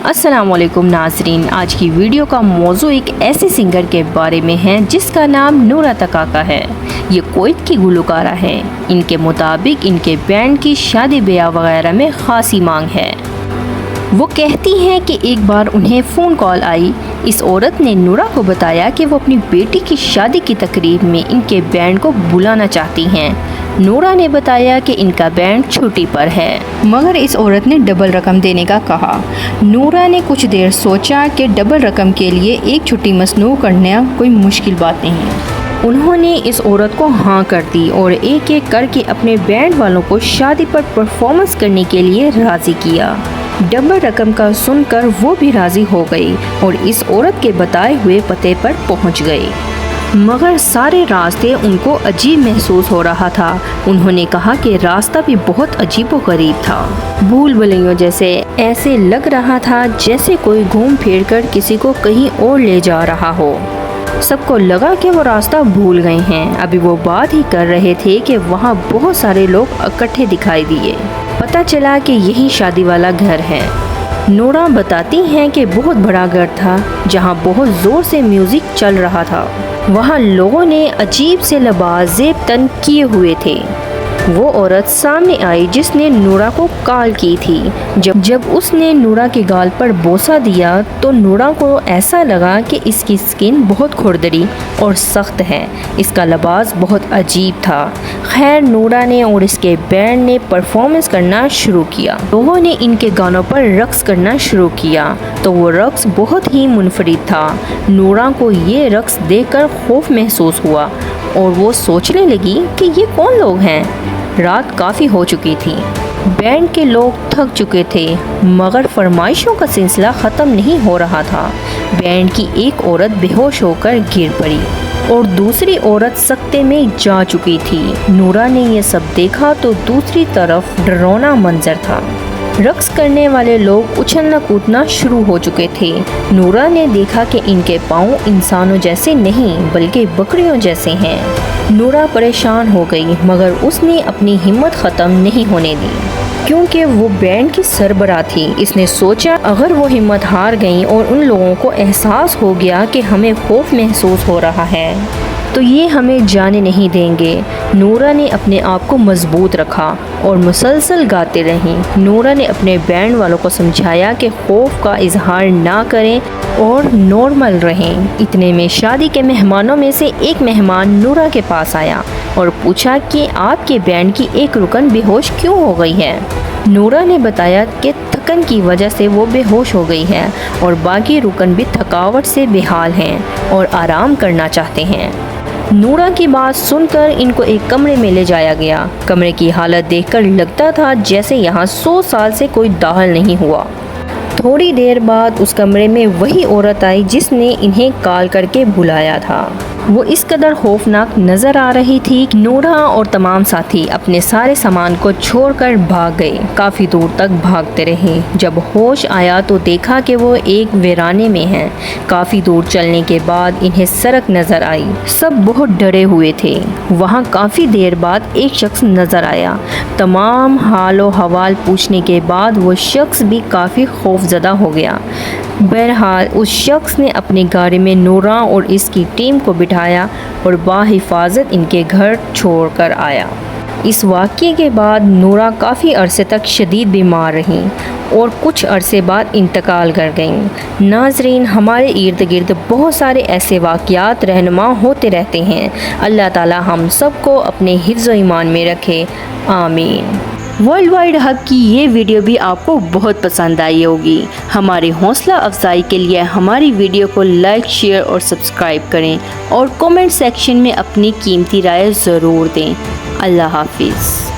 السلام علیکم ناظرین، آج کی ویڈیو کا موضوع ایک ایسے سنگر کے بارے میں ہے جس کا نام نورا تکاکا ہے۔ یہ کویت کی گلوکارہ ہے۔ ان کے مطابق ان کے بینڈ کی شادی بیاہ وغیرہ میں خاصی مانگ ہے۔ وہ کہتی ہیں کہ ایک بار انہیں فون کال آئی۔ اس عورت نے نورا کو بتایا کہ وہ اپنی بیٹی کی شادی کی تقریب میں ان کے بینڈ کو بلانا چاہتی ہیں۔ نورا نے بتایا کہ ان کا بینڈ چھٹی پر ہے، مگر اس عورت نے ڈبل رقم دینے کا کہا۔ نورا نے کچھ دیر سوچا کہ ڈبل رقم کے لیے ایک چھٹی مصنوع کرنا کوئی مشکل بات نہیں ہے۔ انہوں نے اس عورت کو ہاں کر دی اور ایک ایک کر کے اپنے بینڈ والوں کو شادی پر پرفارمنس کرنے کے لیے راضی کیا۔ ڈبل رقم کا سن کر وہ بھی راضی ہو گئی اور اس عورت کے بتائے ہوئے پتے پر پہنچ گئی، مگر سارے راستے ان کو عجیب محسوس ہو رہا تھا۔ انہوں نے کہا کہ راستہ بھی بہت عجیب و غریب تھا، بھول بھلیوں جیسے۔ ایسے لگ رہا تھا جیسے کوئی گھوم پھر کر کسی کو کہیں اور لے جا رہا ہو۔ سب کو لگا کہ وہ راستہ بھول گئے ہیں۔ ابھی وہ بات ہی کر رہے تھے کہ وہاں بہت سارے لوگ اکٹھے دکھائی دیے۔ پتہ چلا کہ یہی شادی والا گھر ہے۔ نورا بتاتی ہیں کہ بہت بڑا گھر تھا جہاں بہت زور سے میوزک چل رہا تھا۔ وہاں لوگوں نے عجیب سے لباس زیب تن کیے ہوئے تھے۔ وہ عورت سامنے آئی جس نے نورا کو کال کی تھی۔ جب اس نے نورا کے گال پر بوسہ دیا تو نورا کو ایسا لگا کہ اس کی سکن بہت کھردری اور سخت ہے۔ اس کا لباس بہت عجیب تھا۔ خیر، نورا نے اور اس کے بینڈ نے پرفارمنس کرنا شروع کیا۔ لوگوں نے ان کے گانوں پر رقص کرنا شروع کیا تو وہ رقص بہت ہی منفرد تھا۔ نورا کو یہ رقص دیکھ کر خوف محسوس ہوا اور وہ سوچنے لگی کہ یہ کون لوگ ہیں۔ رات کافی ہو چکی تھی، بینڈ کے لوگ تھک چکے تھے، مگر فرمائشوں کا سلسلہ ختم نہیں ہو رہا تھا۔ بینڈ کی ایک عورت بے ہوش ہو کر گر پڑی اور دوسری عورت سکتے میں جا چکی تھی۔ نورا نے یہ سب دیکھا تو دوسری طرف ڈراؤنا منظر تھا۔ رقص کرنے والے لوگ اچھلنا کودنا شروع ہو چکے تھے۔ نورا نے دیکھا کہ ان کے پاؤں انسانوں جیسے نہیں بلکہ بکریوں جیسے ہیں۔ نورا پریشان ہو گئی، مگر اس نے اپنی ہمت ختم نہیں ہونے دی کیونکہ وہ بینڈ کی سربراہ تھی۔ اس نے سوچا اگر وہ ہمت ہار گئیں اور ان لوگوں کو احساس ہو گیا کہ ہمیں خوف محسوس ہو رہا ہے تو یہ ہمیں جانے نہیں دیں گے۔ نورا نے اپنے آپ کو مضبوط رکھا اور مسلسل گاتے رہیں۔ نورا نے اپنے بینڈ والوں کو سمجھایا کہ خوف کا اظہار نہ کریں اور نارمل رہیں۔ اتنے میں شادی کے مہمانوں میں سے ایک مہمان نورا کے پاس آیا اور پوچھا کہ آپ کے بینڈ کی ایک رکن بے ہوش کیوں ہو گئی ہے؟ نورا نے بتایا کہ تھکن کی وجہ سے وہ بے ہوش ہو گئی ہے اور باقی رکن بھی تھکاوٹ سے بے حال ہیں اور آرام کرنا چاہتے ہیں۔ نورا کی بات سن کر ان کو ایک کمرے میں لے جایا گیا۔ کمرے کی حالت دیکھ کر لگتا تھا جیسے یہاں 100 سال سے کوئی داخل نہیں ہوا۔ تھوڑی دیر بعد اس کمرے میں وہی عورت آئی جس نے انہیں کال کر کے بلایا تھا۔ وہ اس قدر خوفناک نظر آ رہی تھی کہ نورا اور تمام ساتھی اپنے سارے سامان کو چھوڑ کر بھاگ گئے۔ کافی دور تک بھاگتے رہے۔ جب ہوش آیا تو دیکھا کہ وہ ایک ویرانے میں ہیں۔ کافی دور چلنے کے بعد انہیں سڑک نظر آئی۔ سب بہت ڈرے ہوئے تھے۔ وہاں کافی دیر بعد ایک شخص نظر آیا۔ تمام حال و حوال پوچھنے کے بعد وہ شخص بھی کافی خوفزدہ ہو گیا۔ بہرحال اس شخص نے اپنی گاڑی میں نورا اور اس کی ٹیم کو بٹھایا اور بحفاظت ان کے گھر چھوڑ کر آیا۔ اس واقعے کے بعد نورا کافی عرصے تک شدید بیمار رہیں اور کچھ عرصے بعد انتقال کر گئیں۔ ناظرین، ہمارے ارد گرد بہت سارے ایسے واقعات رہنما ہوتے رہتے ہیں۔ اللہ تعالی ہم سب کو اپنے حفظ و ایمان میں رکھے، آمین۔ ورلڈ وائڈ ہب کی یہ ویڈیو بھی آپ کو بہت پسند آئی ہوگی۔ ہماری حوصلہ افزائی کے لیے ہماری ویڈیو کو لائک، شیئر اور سبسکرائب کریں اور کمنٹ سیکشن میں اپنی قیمتی رائے ضرور دیں۔ اللہ حافظ۔